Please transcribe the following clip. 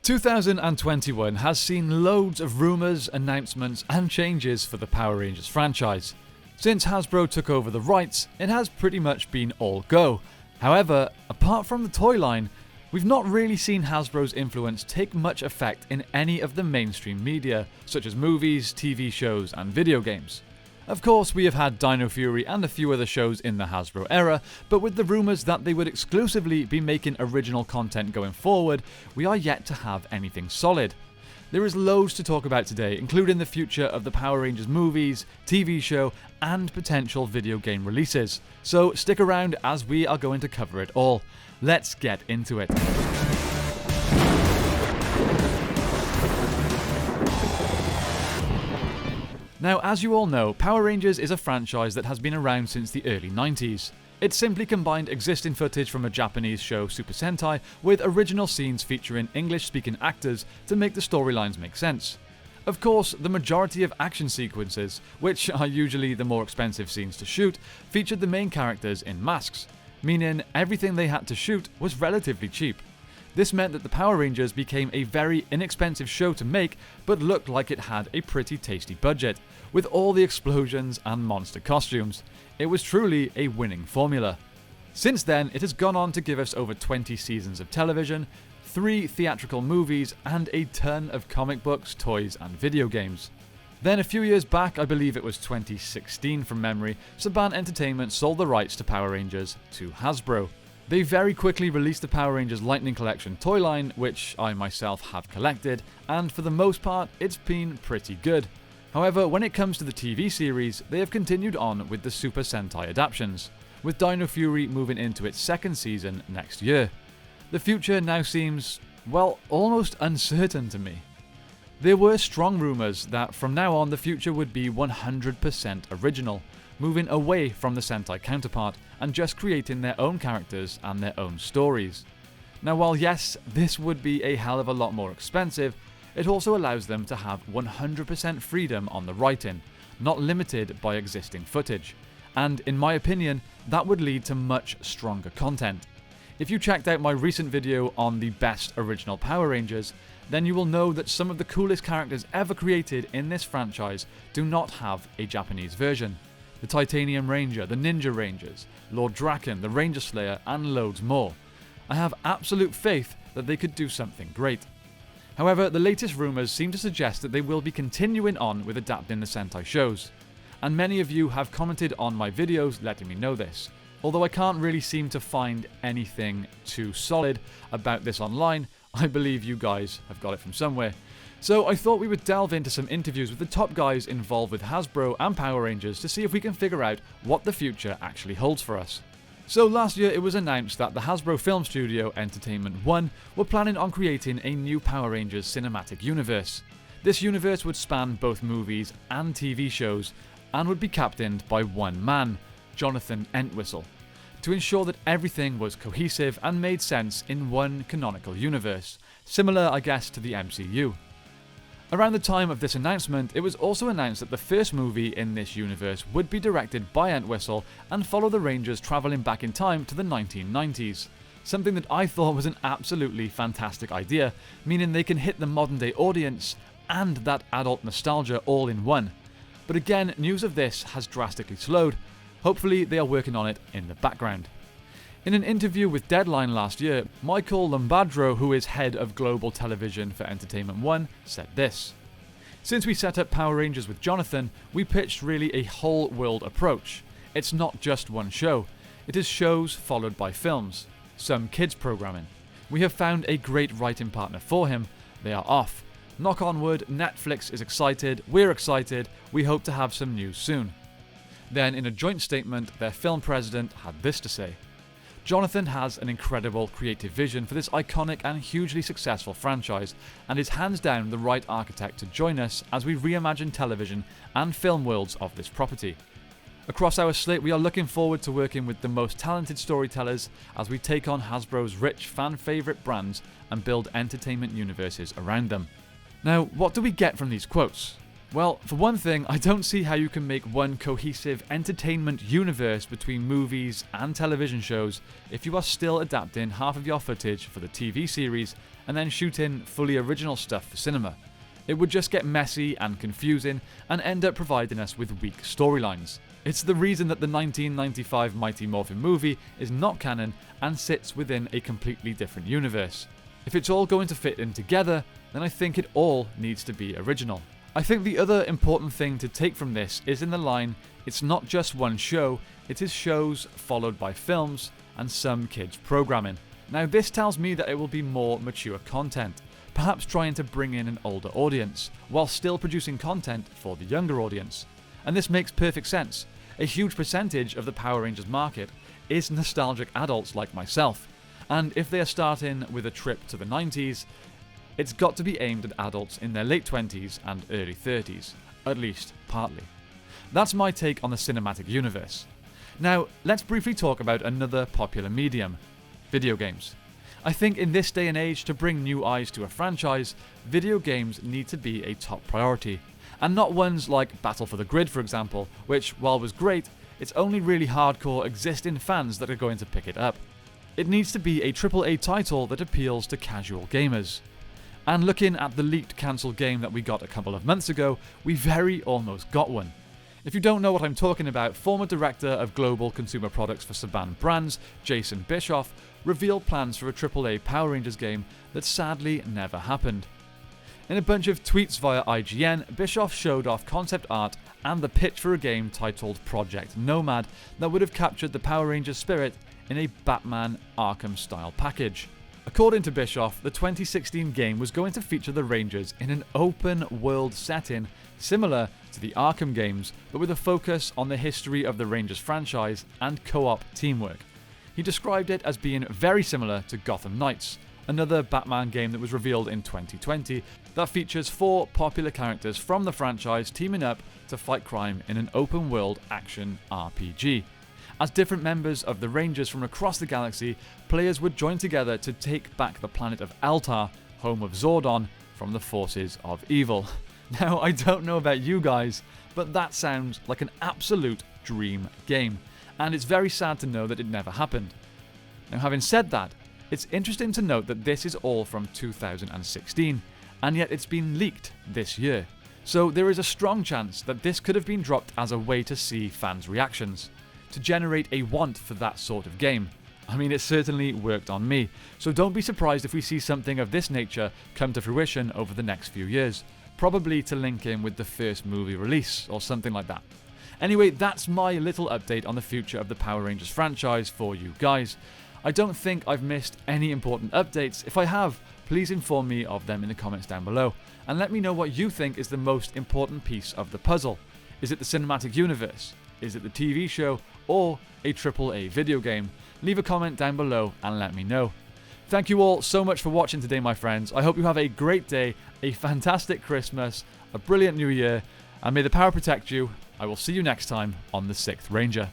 2021 has seen loads of rumours, announcements and changes for the Power Rangers franchise. Since Hasbro took over the rights, it has pretty much been all go. However, apart from the toy line, we've not really seen Hasbro's influence take much effect in any of the mainstream media, such as movies, TV shows and video games. Of course, we have had Dino Fury and a few other shows in the Hasbro era, but with the rumours that they would exclusively be making original content going forward, we are yet to have anything solid. There is loads to talk about today, including the future of the Power Rangers movies, TV show, and potential video game releases. So stick around as we are going to cover it all. Let's get into it. Now, as you all know, Power Rangers is a franchise that has been around since the early 90s. It simply combined existing footage from a Japanese show Super Sentai with original scenes featuring English-speaking actors to make the storylines make sense. Of course, the majority of action sequences, which are usually the more expensive scenes to shoot, featured the main characters in masks, meaning everything they had to shoot was relatively cheap. This meant that the Power Rangers became a very inexpensive show to make, but looked like it had a pretty tasty budget, with all the explosions and monster costumes. It was truly a winning formula. Since then, it has gone on to give us over 20 seasons of television, 3 theatrical movies, and a ton of comic books, toys, and video games. Then a few years back, I believe it was 2016 from memory, Saban Entertainment sold the rights to Power Rangers to Hasbro. They very quickly released the Power Rangers Lightning Collection toy line, which I myself have collected, and for the most part, it's been pretty good. However, when it comes to the TV series, they have continued on with the Super Sentai adaptations, with Dino Fury moving into its second season next year. The future now seems, well, almost uncertain to me. There were strong rumours that from now on the future would be 100% original, moving away from the Sentai counterpart and just creating their own characters and their own stories. Now, while yes, this would be a hell of a lot more expensive, it also allows them to have 100% freedom on the writing, not limited by existing footage. And in my opinion, that would lead to much stronger content. If you checked out my recent video on the best original Power Rangers, then you will know that some of the coolest characters ever created in this franchise do not have a Japanese version. The Titanium Ranger, the Ninja Rangers, Lord Draken, the Ranger Slayer, and loads more. I have absolute faith that they could do something great. However, the latest rumours seem to suggest that they will be continuing on with adapting the Sentai shows. And many of you have commented on my videos letting me know this, although I can't really seem to find anything too solid about this online. I believe you guys have got it from somewhere. So I thought we would delve into some interviews with the top guys involved with Hasbro and Power Rangers to see if we can figure out what the future actually holds for us. So last year it was announced that the Hasbro film studio Entertainment One were planning on creating a new Power Rangers cinematic universe. This universe would span both movies and TV shows and would be captained by one man, Jonathan Entwistle, to ensure that everything was cohesive and made sense in one canonical universe, similar I guess to the MCU. Around the time of this announcement, it was also announced that the first movie in this universe would be directed by Entwistle and follow the Rangers travelling back in time to the 1990s. Something that I thought was an absolutely fantastic idea, meaning they can hit the modern day audience and that adult nostalgia all in one. But again, news of this has drastically slowed. Hopefully they are working on it in the background. In an interview with Deadline last year, Michael Lombardro, who is head of global television for Entertainment One, said this: "Since we set up Power Rangers with Jonathan, we pitched really a whole world approach. It's not just one show. It is shows followed by films, some kids programming. We have found a great writing partner for him. They are off. Knock on wood, Netflix is excited, we're excited, we hope to have some news soon." Then in a joint statement, their film president had this to say: "Jonathan has an incredible creative vision for this iconic and hugely successful franchise, and is hands down the right architect to join us as we reimagine television and film worlds of this property. Across our slate, we are looking forward to working with the most talented storytellers as we take on Hasbro's rich fan-favourite brands and build entertainment universes around them." Now, what do we get from these quotes? Well, for one thing, I don't see how you can make one cohesive entertainment universe between movies and television shows if you are still adapting half of your footage for the TV series and then shooting fully original stuff for cinema. It would just get messy and confusing and end up providing us with weak storylines. It's the reason that the 1995 Mighty Morphin movie is not canon and sits within a completely different universe. If it's all going to fit in together, then I think it all needs to be original. I think the other important thing to take from this is in the line, it's not just one show, it is shows followed by films and some kids programming. Now this tells me that it will be more mature content, perhaps trying to bring in an older audience, while still producing content for the younger audience. And this makes perfect sense. A huge percentage of the Power Rangers market is nostalgic adults like myself, and if they are starting with a trip to the 90s, it's got to be aimed at adults in their late 20s and early 30s, at least partly. That's my take on the cinematic universe. Now, let's briefly talk about another popular medium, video games. I think in this day and age, to bring new eyes to a franchise, video games need to be a top priority. And not ones like Battle for the Grid, for example, which, while was great, it's only really hardcore existing fans that are going to pick it up. It needs to be a AAA title that appeals to casual gamers. And looking at the leaked cancelled game that we got a couple of months ago, we very almost got one. If you don't know what I'm talking about, former Director of Global Consumer Products for Saban Brands, Jason Bischoff, revealed plans for a AAA Power Rangers game that sadly never happened. In a bunch of tweets via IGN, Bischoff showed off concept art and the pitch for a game titled Project Nomad that would have captured the Power Rangers spirit in a Batman Arkham-style package. According to Bischoff, the 2016 game was going to feature the Rangers in an open-world setting similar to the Arkham games, but with a focus on the history of the Rangers franchise and co-op teamwork. He described it as being very similar to Gotham Knights, another Batman game that was revealed in 2020 that features 4 popular characters from the franchise teaming up to fight crime in an open-world action RPG. As different members of the Rangers from across the galaxy, players would join together to take back the planet of Altar, home of Zordon, from the forces of evil. Now, I don't know about you guys, but that sounds like an absolute dream game, and it's very sad to know that it never happened. Now, having said that, it's interesting to note that this is all from 2016, and yet it's been leaked this year. So there is a strong chance that this could have been dropped as a way to see fans' reactions, to generate a want for that sort of game. I mean, it certainly worked on me, so don't be surprised if we see something of this nature come to fruition over the next few years, probably to link in with the first movie release or something like that. Anyway, that's my little update on the future of the Power Rangers franchise for you guys. I don't think I've missed any important updates. If I have, please inform me of them in the comments down below, and let me know what you think is the most important piece of the puzzle. Is it the cinematic universe? Is it the TV show? Or a AAA video game? Leave a comment down below and let me know. Thank you all so much for watching today, my friends. I hope you have a great day, a fantastic Christmas, a brilliant New Year, and may the power protect you. I will see you next time on the 6th Ranger.